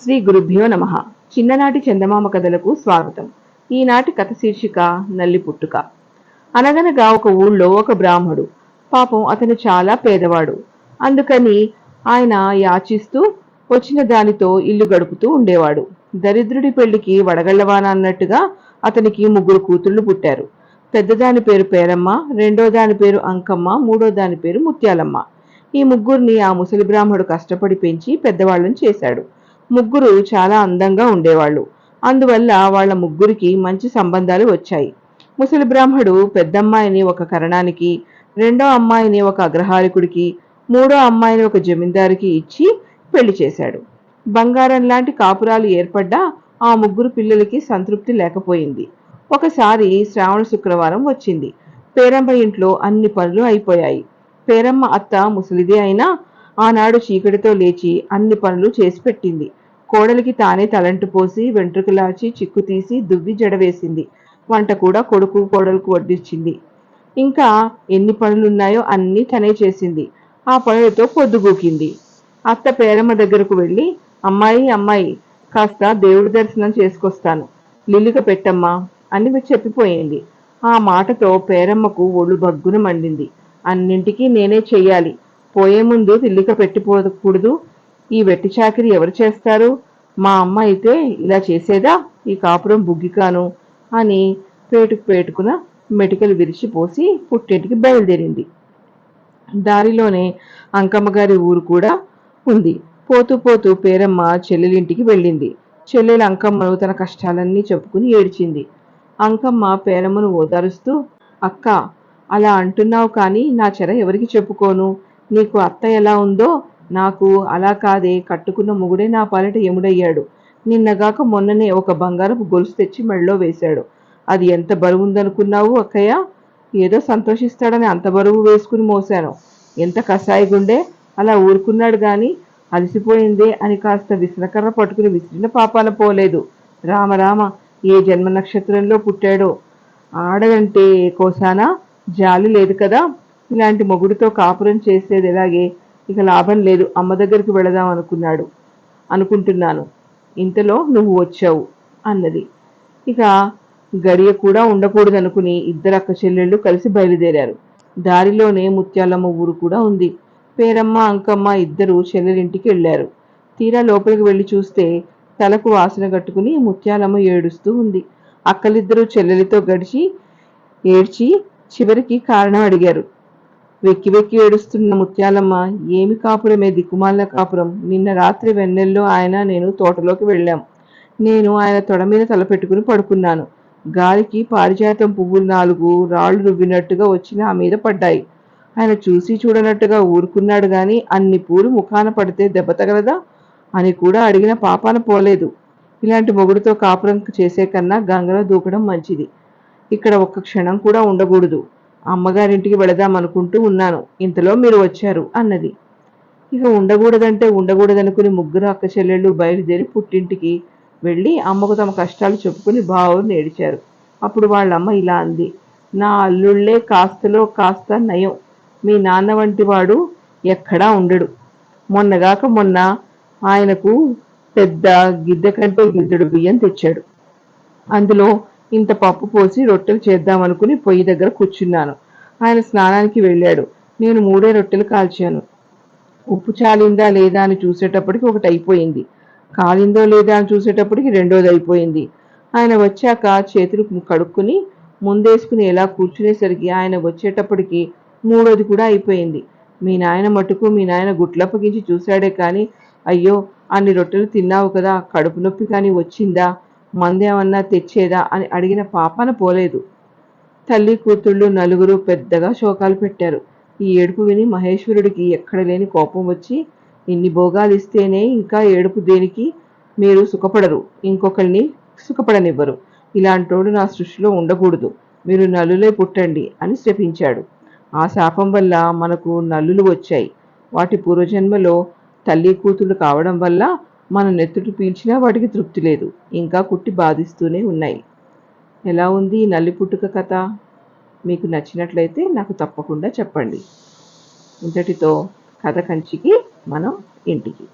శ్రీ గురుభ్యో నమః. చిన్ననాటి చందమామ కథలకు స్వాగతం. ఈనాటి కథ శీర్షిక నల్లి పుట్టుక. అనగనగా ఒక ఊళ్ళో ఒక బ్రాహ్మడు. పాపం అతను చాలా పేదవాడు. అందుకని ఆయన యాచిస్తూ వచ్చిన దానితో ఇల్లు గడుపుతూ ఉండేవాడు. దరిద్రుడి పెళ్లికి వడగళ్లవాన అన్నట్టుగా అతనికి 3 కూతుళ్లు పుట్టారు. పెద్దదాని పేరు పేరమ్మ, రెండో దాని పేరు అంకమ్మ, మూడో దాని పేరు ముత్యాలమ్మ. ఈ ముగ్గురిని ఆ ముసలి బ్రాహ్మడు కష్టపడి పెంచి పెద్దవాళ్ళని చేశాడు. ముగ్గురు చాలా అందంగా ఉండేవాళ్ళు. అందువల్ల వాళ్ళ ముగ్గురికి మంచి సంబంధాలు వచ్చాయి. ముసలి బ్రాహ్మడు పెద్దమ్మాయిని ఒక కరణానికి, రెండో అమ్మాయిని ఒక అగ్రహారకుడికి, మూడో అమ్మాయిని ఒక జమీందారికి ఇచ్చి పెళ్లి చేశాడు. బంగారం లాంటి కాపురాలు ఏర్పడ్డా ఆ ముగ్గురు పిల్లలకి సంతృప్తి లేకపోయింది. ఒకసారి శ్రావణ శుక్రవారం వచ్చింది. పేరమ్మ ఇంట్లో అన్ని పనులు అయిపోయాయి. పేరమ్మ అత్త ముసలిదే అయినా ఆనాడు చీకటితో లేచి అన్ని పనులు చేసి పెట్టింది. కోడలికి తానే తలంటు పోసి, వెంట్రుకలాచి, చిక్కు తీసి, దువ్వి జడవేసింది. వంట కూడా కొడుకు కోడలకు వడ్డించింది. ఇంకా ఎన్ని పనులున్నాయో అన్నీ తనే చేసింది. ఆ పనులతో పొద్దుగూకింది. అత్త పేరమ్మ దగ్గరకు వెళ్ళి, అమ్మాయి అమ్మాయి, కాస్త దేవుడి దర్శనం చేసుకొస్తాను, లిల్లిక పెట్టమ్మా అని చెప్పిపోయింది. ఆ మాటతో పేరమ్మకు ఒళ్ళు బగ్గున మండింది. అన్నింటికీ నేనే చెయ్యాలి, పోయే ముందు లిల్లిక పెట్టిపోకూడదు, ఈ వెట్టి చాకిరి ఎవరు చేస్తారు? మా అమ్మ అయితే ఇలా చేసేదా? ఈ కాపురం బుగ్గికాను అని పేటుకున మెటికలు విరిచిపోసి పుట్టింటికి బయలుదేరింది. దారిలోనే అంకమ్మ గారి ఊరు కూడా ఉంది. పోతూ పోతూ పేరమ్మ చెల్లెలింటికి వెళ్ళింది. చెల్లెలు అంకమ్మను తన కష్టాలన్నీ చెప్పుకుని ఏడ్చింది. అంకమ్మ పేరమ్మను ఓదారుస్తూ, అక్క, అలా అంటున్నావు కానీ నా చెర ఎవరికి చెప్పుకోను? నీకు అత్త ఎలా ఉందో నాకు అలా కాదే, కట్టుకున్న మొగుడే నా పాలిట ఎముడయ్యాడు. నిన్నగాక మొన్ననే ఒక బంగారపు గొలుసు తెచ్చి మెళ్ళో వేశాడు. అది ఎంత బరువుందనుకున్నావు అక్కయ్య? ఏదో సంతోషిస్తాడని అంత బరువు వేసుకుని మోశాను. ఎంత కసాయి గుండె, అలా ఊరుకున్నాడు గాని అలసిపోయిందే అని కాస్త విసనకర్ర పట్టుకుని విసిరిన పాపాన పోలేదు. రామరామ, ఏ జన్మ నక్షత్రంలో పుట్టాడో! ఆడదంటే కోసానా జాలి లేదు కదా. ఇలాంటి మొగుడితో కాపురం చేసేది ఎలాగే? ఇక లాభం లేదు, అమ్మ దగ్గరికి వెళదాం అనుకుంటున్నాను. ఇంతలో నువ్వు వచ్చావు అన్నది. ఇక గడియ కూడా ఉండకూడదనుకుని ఇద్దరు అక్క చెల్లెళ్ళు కలిసి బయలుదేరారు. దారిలోనే ముత్యాలమ్మ ఊరు కూడా ఉంది. పేరమ్మ అంకమ్మ ఇద్దరు చెల్లెలింటికి వెళ్ళారు. తీరా లోపలికి వెళ్ళి చూస్తే తలకు వాసన కట్టుకుని ముత్యాలమ్మ ఏడుస్తూ ఉంది. అక్కలిద్దరూ చెల్లెలితో ఏడ్చి చివరికి కారణం అడిగారు. వెక్కి వెక్కి ఏడుస్తున్న ముత్యాలమ్మ, ఏమి కాపురమే, దిక్కుమాలిన కాపురం. నిన్న రాత్రి వెన్నెల్లో ఆయన నేను తోటలోకి వెళ్ళాం. నేను ఆయన తొడ మీద తల పెట్టుకుని పడుకున్నాను. గాలికి పారిజాతం పువ్వులు 4 రాళ్లు రువ్వినట్టుగా వచ్చి నా మీద పడ్డాయి. ఆయన చూసి చూడనట్టుగా ఊరుకున్నాడు గాని అన్ని పూలు ముఖాన పడితే దెబ్బ తగలదా అని కూడా అడిగిన పాపాన పోలేదు. ఇలాంటి మొగుడుతో కాపురం చేసే కన్నా గంగలో దూకడం మంచిది. ఇక్కడ ఒక్క క్షణం కూడా ఉండకూడదు. అమ్మగారింటికి వెళదామనుకుంటూ ఉన్నాను. ఇంతలో మీరు వచ్చారు అన్నది. ఇక ఉండకూడదంటే ఉండకూడదనుకుని ముగ్గురు అక్క చెల్లెళ్ళు బయలుదేరి పుట్టింటికి వెళ్ళి అమ్మకు తమ కష్టాలు చెప్పుకుని బావుని ఏడిచారు. అప్పుడు వాళ్ళమ్మ ఇలా అంది. నా అల్లుళ్లే కాస్తలో కాస్త నయం. మీ నాన్న వంటి వాడు ఎక్కడా ఉండడు. మొన్నగాక మొన్న ఆయనకు పెద్ద గిద్దె కంటే గిద్దెడు బియ్యం తెచ్చాడు. అందులో ఇంత పప్పు పోసి రొట్టెలు చేద్దామనుకుని పొయ్యి దగ్గర కూర్చున్నాను. ఆయన స్నానానికి వెళ్ళాడు. నేను 3 రొట్టెలు కాల్చాను. ఉప్పు చాలిందా లేదా అని చూసేటప్పటికి ఒకటి అయిపోయింది. కాలిందో లేదా అని చూసేటప్పటికి రెండోది అయిపోయింది. ఆయన వచ్చాక చేతులు కడుక్కుని ముందేసుకుని ఎలా కూర్చునేసరికి ఆయన వచ్చేటప్పటికి మూడోది కూడా అయిపోయింది. మీ నాయన మటుకు మీ నాయన గుట్లప్పగించి చూశాడే కానీ, అయ్యో, అన్ని రొట్టెలు తిన్నావు కదా, కడుపు నొప్పి కానీ వచ్చిందా, మందేమన్నా తెచ్చేదా అని అడిగిన పాపాన పోలేదు. తల్లి కూతుళ్ళు నలుగురు పెద్దగా శోకాలు పెట్టారు. ఈ ఏడుపు విని మహేశ్వరుడికి ఎక్కడ లేని కోపం వచ్చి, ఇన్ని భోగాలు ఇస్తేనే ఇంకా ఏడుపు దేనికి? మీరు సుఖపడరు, ఇంకొకరిని సుఖపడనివ్వరు. ఇలాంటోడు నా సృష్టిలో ఉండకూడదు. మీరు నల్లులే పుట్టండి అని శపించాడు. ఆ శాపం వల్ల మనకు నల్లులు వచ్చాయి. వాటి పూర్వజన్మలో తల్లి కూతుళ్ళు కావడం వల్ల మన నెత్తుటి పీల్చినా వాటికి తృప్తి లేదు. ఇంకా కుట్టి బాధిస్తూనే ఉన్నాయి. ఎలా ఉంది ఈ నల్లి పుట్టుక కథ? మీకు నచ్చినట్లయితే నాకు తప్పకుండా చెప్పండి. ఇంతటితో కథ కంచికి మనం ఇంటికి.